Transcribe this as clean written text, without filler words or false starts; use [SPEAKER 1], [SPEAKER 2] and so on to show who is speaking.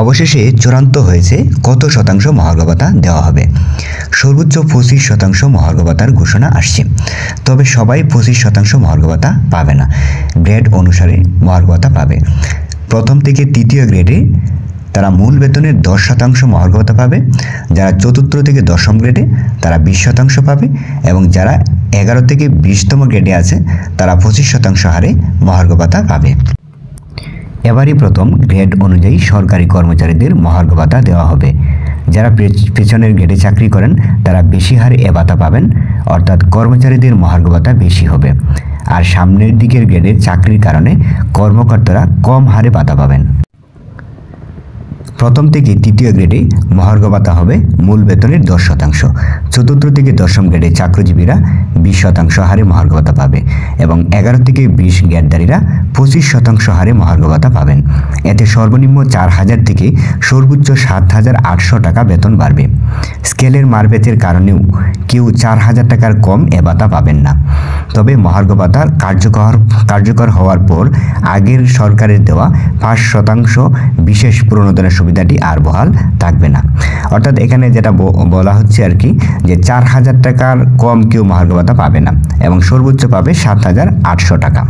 [SPEAKER 1] অবশেষে চূড়ান্ত হয়েছে কত শতাংশ মহার্ঘ ভাতা দেওয়া হবে। সর্বোচ্চ 25% মহার্ঘ ভাতার ঘোষণা আসছে। তবে সবাই 25% মহার্ঘ ভাতা পাবে না, গ্রেড অনুসারে মহার্ঘ ভাতা পাবে। প্রথম থেকে তৃতীয় গ্রেডে তারা মূল বেতনের 10% মহার্ঘ ভাতা পাবে। যারা চতুর্থ থেকে দশম গ্রেডে তারা 20% পাবে এবং যারা 11 থেকে 20তম গ্রেডে আছে তারা 25% হারে মহার্ঘ ভাতা পাবে। এবারই প্রথম গ্রেড অনুযায়ী সরকারি কর্মচারীদের মহার্ঘ ভাতা দেওয়া হবে। যারা পেছনের গ্রেডে চাকরি করেন তারা বেশি হারে এ ভাতা পাবেন, অর্থাৎ কর্মচারীদের মহার্ঘ ভাতা বেশি হবে। আর সামনের দিকের গ্রেডের চাকরির কারণে কর্মকর্তারা কম হারে ভাতা পাবেন। প্রথম থেকে তৃতীয় গ্রেডে মহার্ঘ ভাতা হবে মূল বেতনের 10%। চতুর্থ থেকে দশম গ্রেডে চাকরিজীবীরা 20% হারে মহার্ঘ ভাতা পাবে এবং 11 থেকে 20 গ্রেডধারীরা 25% হারে মহার্ঘ ভাতা পাবেন। এতে সর্বনিম্ন 4,000 থেকে সর্বোচ্চ 7,800 টাকা বেতন বাড়বে। স্কেলের মারপ্যাচের কারণেও কেউ 4,000 টাকার কম এ ভাতা পাবেন না। তবে মহার্ঘ ভাতা কার্যকর হওয়ার পর আগের সরকারের দেওয়া 5% বিশেষ প্রণোদনা সুবিধাটি আর বহাল থাকবে না। অর্থাৎ এখানে যেটা বলা হচ্ছে আর কি, যে 4,000 টাকার কম কেউ মহার্ঘ ভাতা পাবে না এবং সর্বোচ্চ পাবে 7,800 টাকা।